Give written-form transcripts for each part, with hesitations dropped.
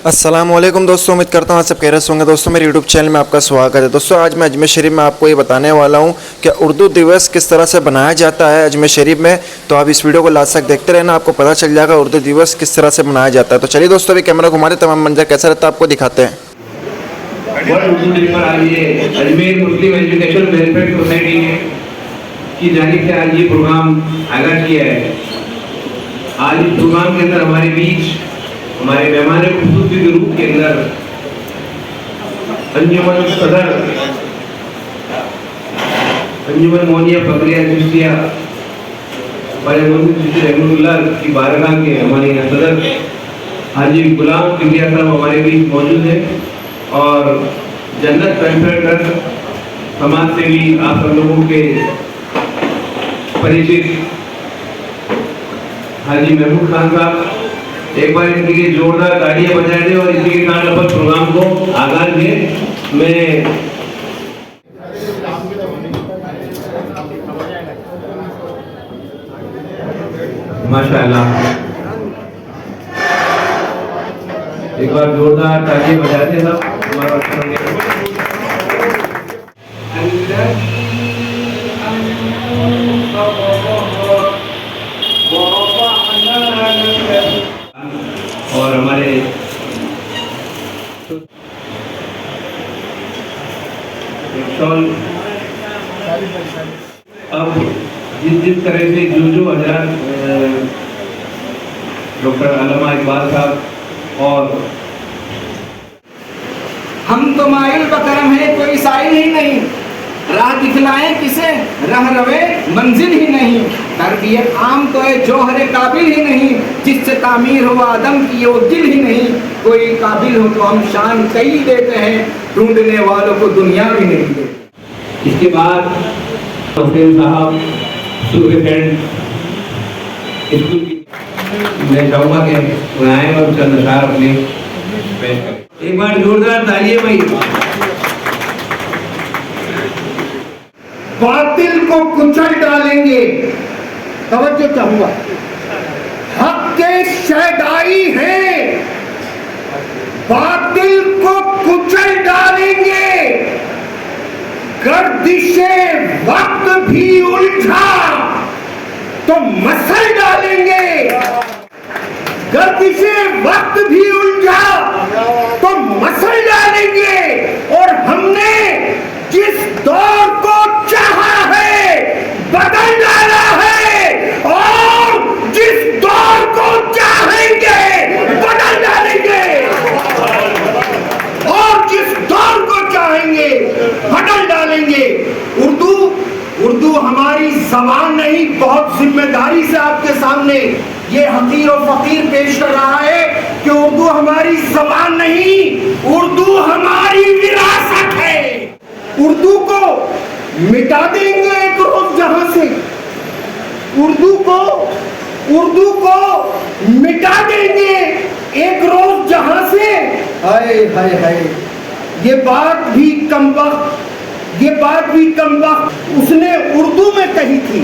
अस्सलाम वालेकुम दोस्तों, उम्मीद करता हूँ आप सब खैरियत से होंगे। दोस्तों मेरे यूट्यूब चैनल में आपका स्वागत है। दोस्तों आज मैं अजमेर शरीफ में आपको ये बताने वाला हूँ कि उर्दू दिवस किस तरह से बनाया जाता है अजमेर शरीफ में। तो आप इस वीडियो को लास्ट तक देखते रहना, आपको पता चल जाएगा उर्दू दिवस किस तरह से मनाया जाता है। तो चलिए दोस्तों अभी कैमरा घुमाते तमाम मंजर कैसा रहता है आपको दिखाते हैं। उर्दू डे पर आज ये अजमेर मुस्लिम एजुकेशन वेलफेयर सोसाइटी की जानिब से आज ये प्रोग्राम आगाज किया है। आज इस प्रोग्राम के अंदर हमारे बीच हमारे मेहमान खुसूसी के रूप के अंदर अंजुमन सदर अंजुमन मोनिया फकरिया चिश्तिया रहमतुल्लाह की बारगाह के हमारे यहाँ सदर हाजी गुलाम किबरिया साहब हमारे बीच मौजूद है और जन्नत वेलफेयर ट्रस्ट समाज से भी आप सब लोगों के परिचित हाजी महमूद खान साहब, एक बार इनके लिए जोरदार तालियां बजा दें और इसी के साथ अपन प्रोग्राम को आगाज में मैं माशाअल्लाह एक बार जोरदार तालियां बजा दें सब हमारा और हमारे अब जिस तरह से जो हजरत डॉक्टर अल्लामा इकबाल साहब और हम तो माइल बकरम है, कोई साइल ही नहीं, राह दिखलाएं किसे रह रवे मंजिल ही नहीं, तरबियत आम तो है जौहरे काबिल ही नहीं, जिससे तामीर हो आदम की वो दिल ही नहीं, कोई काबिल हो तो हम शान कई देते हैं, ढूंढने वालों को दुनिया भी नहीं देते। इसके बाद हुसैन साहब सुपरिटेंडेंट स्कूल की मैं चाहूँगा कि वो आए और चंद अशार अपने पेश करें। एक बार जोरदार तालियां भाई। बातिल को कुचल डालेंगे, तवज्जो चाहूंगा, हक के शहदाई हैं, बातिल को कुचल डालेंगे, गर्दिशे वक्त भी उलझा तो मसल डालेंगे, गर्दिशे वक्त भी उलझा तो मसल डालेंगे, और हमने जिस दौर को चाहा है बदल डाला है, और जिस दौर को चाहेंगे बदल डालेंगे, और जिस दौर को चाहेंगे बदल डालेंगे। उर्दू हमारी ज़बान नहीं, बहुत जिम्मेदारी से आपके सामने ये हकीर और फकीर पेश कर रहा है कि उर्दू हमारी ज़बान नहीं, उर्दू हमारी विरासत है। उर्दू को मिटा देंगे एक रोज जहां से, उर्दू को मिटा देंगे एक रोज जहां से। हाय हाय हाय, ये बात भी कमबख्त उसने उर्दू में कही थी।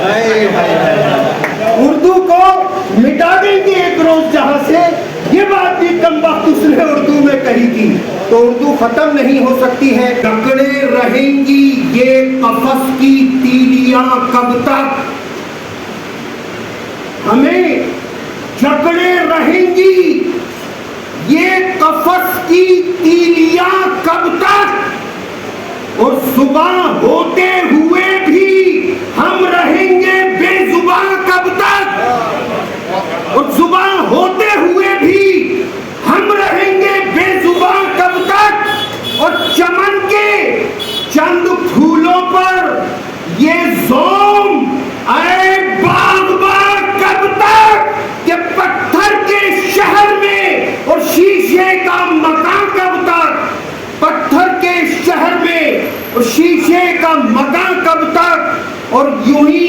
हाय हाय हाय, उर्दू को मिटा देंगे एक रोज जहां से, ये बात भी कमबख्त उसने उर्दू में कही थी। तो उर्दू खत्म नहीं हो सकती है। जकड़े रहेंगी ये कफस की तीलियां कब तक, हमें जकड़े रहेंगी ये कफस की तीलियां कब तक, और सुबह होते हुए भी हम रहेंगे बेजुबान कब तक, और सुबह होते हुए भी हम रहेंगे बेजुबान कब तक, और चमन के चंद फूलों पर ये ज़ोम आए बाग़बान कब तक, कि पत्थर के शहर में और शीशे का मकान कब तक, पत्थर के शहर में और शीशे का मकान कब तक, और यूं ही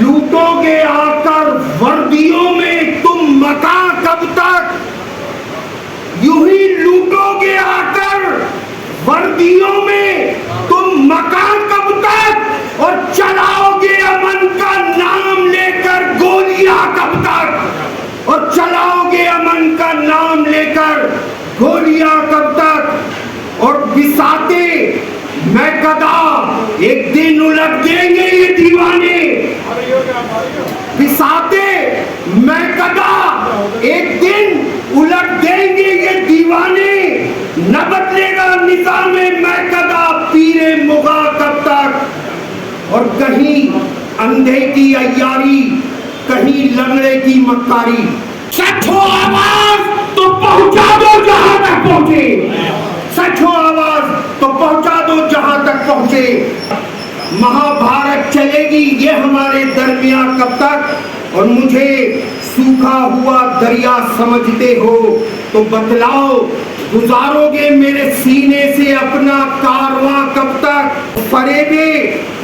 लूटोगे आकर वर्दियों में तुम मकान कब तक, यूं ही लूटोगे आकर वर्दियों में तुम मकान कब तक, और चलाओगे अमन का नाम लेकर गोलियां कब तक, और चलाओगे अमन का नाम लेकर कदा एक दिन उलट देंगे ये दीवाने, पिसाते मैं कदा एक दिन उलट देंगे ये दीवाने, न बदलेगा निज़ामे मैं कदा पीरे मुगा कब तक। और कहीं अंधे की अय्यारी, कहीं लंगड़े की मक्कारी। सच हो आवाज तो पहुंचा दो जहां तक पहुंचे, सच हो आवाज तो पहुंचा दो जहां तक पहुंचे। महाभारत चलेगी ये हमारे दरमियान कब तक। और मुझे सूखा हुआ दरिया समझते हो तो बतलाओ, गुजारोगे मेरे सीने से अपना कारवां कब तक। फरेबे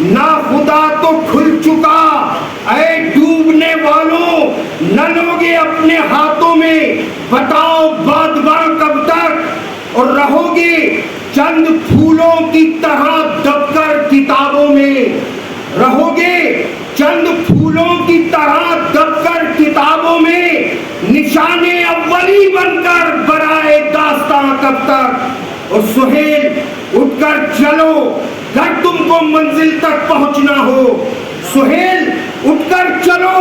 ना खुदा तो खुल चुका, ऐ डूबने वालों न लोगे अपने हाथों में, बताओ बादबां कब तक। और रहोगे चंद फूलों की तरह दबकर किताबों में, रहोगे चंद फूलों की तरह दबकर किताबों में, निशाने अव्वली बनकर बराए दास्तां कब तक। और सुहेल उठकर चलो घर तुमको मंजिल तक पहुंचना हो, सुहेल उठकर चलो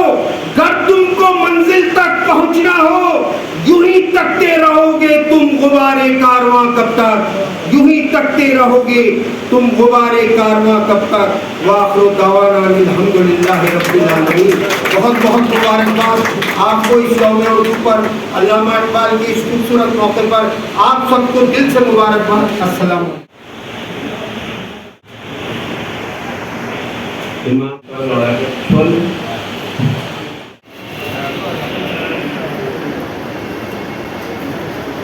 घर तुमको मंजिल तक पहुंचना हो। यूं ही तकते रहोगे तुम गुबारे कारवां कब तक, यूं ही तकते रहोगे तुम गुबारे कारवां कब तक। वाखिरु दवाना अल्हम्दुलिल्लाहि रब्बिल आलमीन। बहुत बहुत मुबारकबाद आपको इस यौम उर्दू पर, अल्लामा इकबाल के इस खूबसूरत मौके पर आप सबको दिल से मुबारकबाद। अस्सलाम।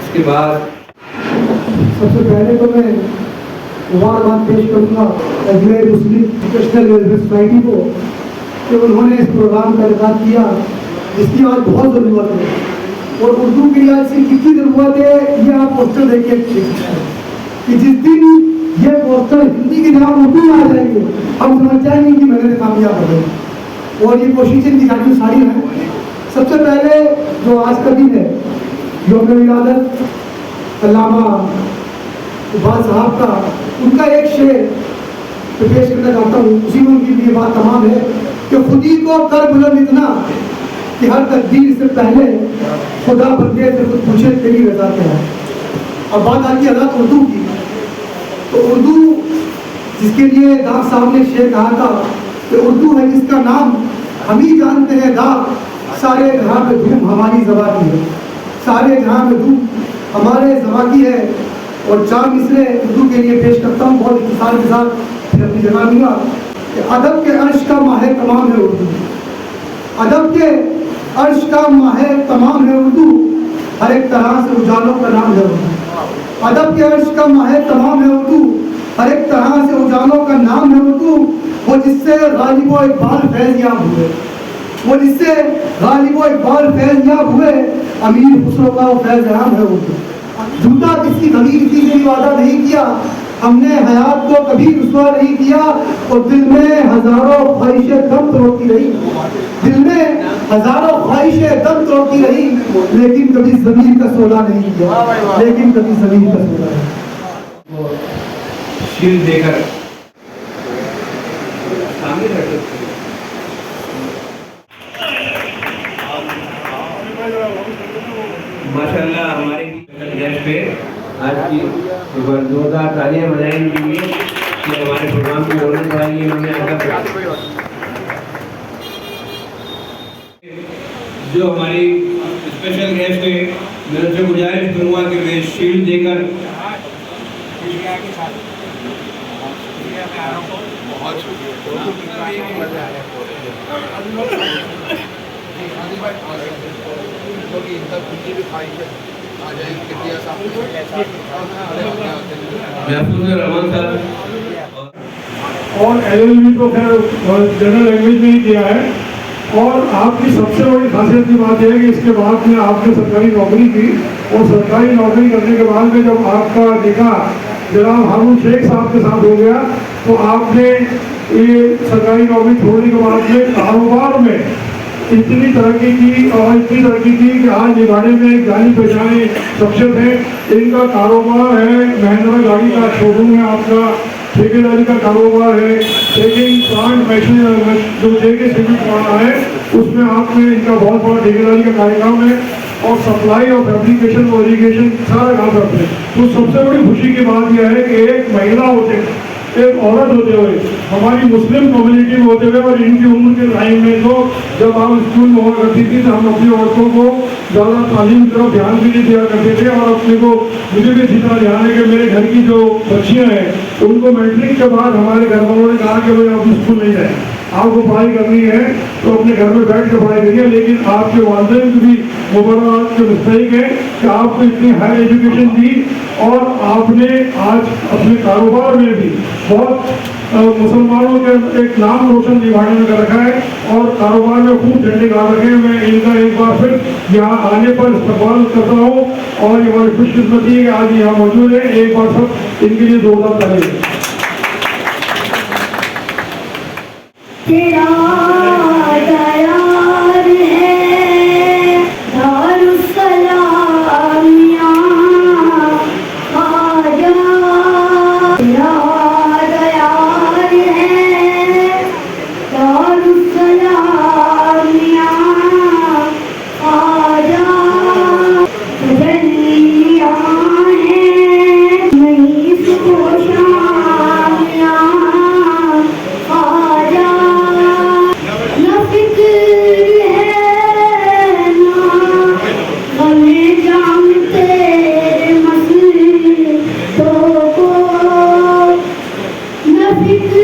इसके बाद सबसे पहले तो मैं मुबारकबाद पेश करूँगा Ajmer Muslim educational welfare society को कि उन्होंने इस प्रोग्राम का इनका किया जिसकी आज बहुत ज़रूरत है। और उर्दू के लिए आज से कितनी ज़रूरत है ये आप पोस्टर देखिए कि जिस दिन ये पोस्टर हिंदी की जगह उर्दू में आ जाएंगे हम समझ जाएंगे कि मैंने कामयाब हो गई। और ये कोशिशें इनकी काफ़ी सारी हैं। सबसे पहले जो आज का दिन है यौम विलादत अल्लामा इकबाल साहब का, उनका एक शेर पेश करना चाहता हूँ। उसी में उनकी ये बात तमाम है कि खुदी को कर बुलंद इतना कि हर तकदीर से पहले खुदा बंदे से खुद पूछे तेरी रजा क्या है। अब बात आती है हज़रत उर्दू की, तो उर्दू जिसके लिए दाग साहब ने शेर कहा था कि उर्दू है जिसका नाम हम ही जानते हैं दाग, सारे जहाँ में धूम हमारी ज़बां की है, सारे जहाँ में धूम हमारे ज़बां की है। और चार मिसरे उर्दू के लिए पेश करता हूँ बहुत इख्तिसार के साथ, फिर अपनी जगह दूँगा कि अदब के अर्श का माह तमाम है उर्दू, अदब के अर्श का माह तमाम है उर्दू, हर एक तरह से उजालों का नाम है उर्दू। अदब के अर्श का माह तमाम है उर्दू, हर एक तरह से उजालों का नाम है उर्दू। वो जिससे गालिब व इकबाल फैज़ याब हुए, वो जिससे गालिब व इकबाल फैज़ याब हुए, अमीर खुसरो का वो फैज़ आम है उर्दू। झूठा किसी गरीब की से वादा नहीं किया, हमने हयात को कभी रुसवा नहीं किया। और दिल में हजारों ख्वाहिशें दम तोड़ती रही, दिल में हजारों ख्वाहिशें दम तोड़ती रही, लेकिन कभी ज़मीर का सौदा नहीं किया, लेकिन कभी ज़मीर का सौदा नहीं। शील्ड देकर सामने रख दो। माशाल्लाह हमारे गेस्ट पे आज की जोरदार तालियां बजाएंगे के लिए कि हमारे प्रोग्राम को बोलने के लिए उन्होंने आकर जो हमारी स्पेशल गेस्ट है मैं उनसे गुजारिश करूँगा कि वे शील्ड देकर रहमान साहब और LLB तो खैर जनरल लैंग्वेज में ही किया है। और आपकी सबसे बड़ी खासियत की बात यह है कि इसके बाद में आपने सरकारी नौकरी की और सरकारी नौकरी करने के बाद में जब आपका देखा जनाब हारून शेख साहब के साथ हो गया तो आपने ये सरकारी नौकरी छोड़ने के बाद में कारोबार में इतनी तरक्की की और इतनी तरक्की की कि आज निगाड़े में जानी पहचाने शख्सियत है। इनका कारोबार है, महिंद्रा गाड़ी का शोरूम है आपका, ठेकेदारी का कारोबार है, टेकिंग प्लांट मशीन जो जेके सीमेंट बनाना है उसमें आपने इनका बहुत बड़ा ठेकेदारी का कार्यक्रम है, और सप्लाई और फैब्रिकेशन और इरिगेशन सारा काम करते हैं। तो सबसे बड़ी खुशी की बात यह है कि एक महिला होते, एक औरत होते हुए, हमारी मुस्लिम कम्युनिटी में होते हुए, और इनकी उम्र के टाइम में तो जब आप स्कूल में हुआ करती थी तो हम अपनी औरतों को ज़्यादा तालीम की तरफ ध्यान भी नहीं दिया करते थे, और अपने को मुझे भी इसी तरह ध्यान है कि मेरे घर की जो बच्चियाँ हैं उनको मैट्रिक के बाद हमारे घर वालों ने कहा कि भाई आप स्कूल नहीं जाए, आपको पढ़ाई करनी है तो अपने घर में बैठ कर पढ़ाई करिए। लेकिन आपके वालिदैन की भी मुबारक के मिस्टेक है कि आपको इतनी हाई एजुकेशन दी, और आपने आज अपने कारोबार में भी बहुत मुसलमानों के एक नाम रोशन दिवाने में कर रखा है, और कारोबार में खूब झंडे गा रखे हैं। मैं इनका एक बार फिर यहाँ आने पर इस्तकबाल करता हूँ, और ये हमारी खुशकिस्मती है कि आज यहाँ मौजूद है। एक बार सब इनके लिए जोरदार तालियां। तेरा दयार है दारुस्सलाम यहाँ आजा, तेरा दयार है दारुस्सलाम यहाँ आजा, तजल्लियाँ हैं नहीं सुबह शाम यहाँ आजा, न फिक्र है ना हमें जानते मसलों को, न फिक्र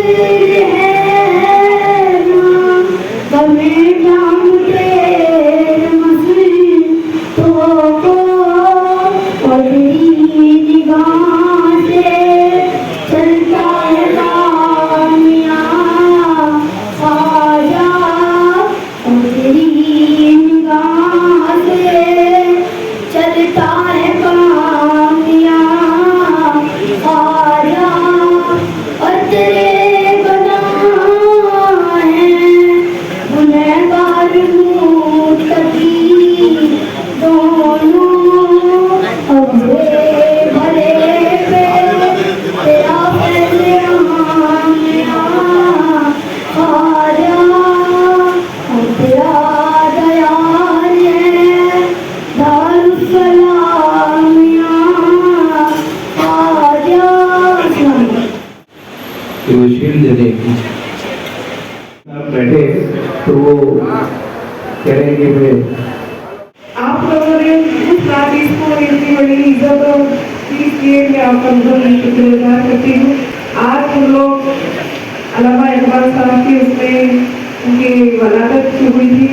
है ना हमें जानते मसलों को, और तेरी निगाह से चलता है काम यहाँ आजा, और तेरी निगाह से चलता है काम यहाँ आजा, और तेरे गुनाह हैं गुनहगार मुत्तकी दोनों, अब भरे पे तेरा फैज़ आम यहाँ आजा, और तेरा दयार है दारुस्सलाम यहाँ आजा। कि वो शील्ड दे देगी। आप बैठे तो वो कह रहे हैं कि भाई आप लोगों ने उस नाटिस को इतनी बड़ी इज्जत और चीज किए, मैं आपका बहुत शुक्रगुजार करती हूँ। आज हम लोग अल्लामा इकबाल साहब की उसमें उनकी वलादत की हुई थी,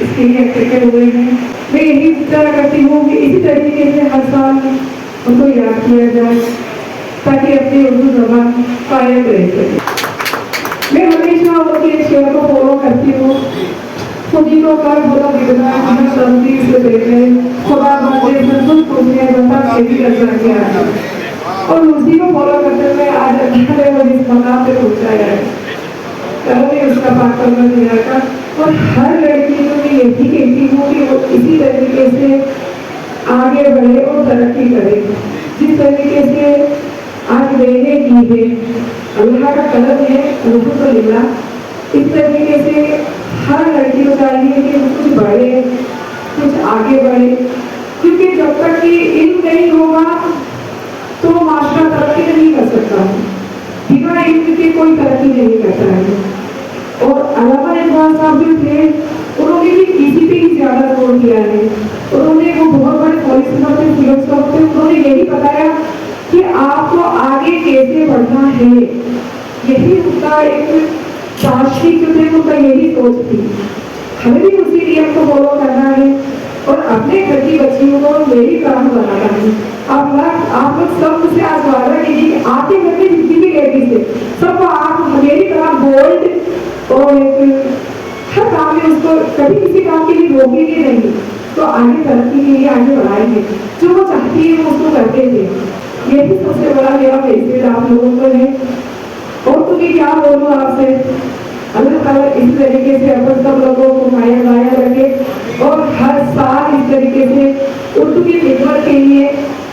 इसके लिए इकट्ठे हुए हैं। मैं यही विचार करती हूँ कि इसी तरीके से हर साल उनको याद किया जाए ताकि अपनी उर्दू ज़बान कायम रह सके। मैं हमेशा उनके एक शेर को फॉलो करती हूँ, खुदी को कर बोला बिगड़ा हमें तंजीर से देखे खुदा बातें बिल्कुल तुमने बता खेती करना क्या, और उसी को फॉलो करते हुए आज अल्लाह ने मुझे इस मकाम पे पहुंचाया है। कभी उसका बात करना दिया था, और हर लड़की को मैं यही कहती हूँ कि वो इसी तरीके से आगे बढ़े और तरक्की करे, जिस तरीके से आज मैंने की है। अल्लाह का कदम है अल्हम्दुलिल्लाह। इस तरीके से हर लड़की को चाहिए कि वो कुछ बढ़े, कुछ आगे बढ़े, क्योंकि जब तक कि इल्म नहीं होगा तो माशरा तरक्की नहीं कर सकता है, बिना इल्म के कोई तरक्की नहीं करता है। और अल्लामा इकबाल साहब जो थे उन्होंने भी इसी पे ही ज़्यादा जोर दिया है। उन्होंने वो बहुत बड़े पॉलिटिशियन थे, फिलोसोफर थे, उन्होंने यही बताया कि आपको आगे कैसे बढ़ना है, यही उनका एक दार्शनिक जो थे उनका यही सोच थी। हमें भी उसी नियम को फॉलो करना है और अपने घर की बच्चियों को मेरी तरह बनाना है। आप लोग सब मुझसे आज वादा कीजिए, आपके घर में जितनी भी लेडीज है सबको आप मेरी तरह बोल्ड और एक हर काम में उसको कभी किसी काम के लिए रोकेंगे नहीं, तो आगे तरक्की के लिए आगे बढ़ाएंगे। जो वो चाहती है वो उसको करते थे। यही सबसे बड़ा मेरा मैसेज आप लोगों को है। और तुम्हें क्या बोलूँ आपसे, अल्लाह ताला इस तरीके से अपन सब लोगों को माया लाया रखे और हर साल इस तरीके से उर्दू की खिदमत के लिए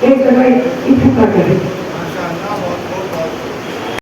एक जगह इकट्ठा करें।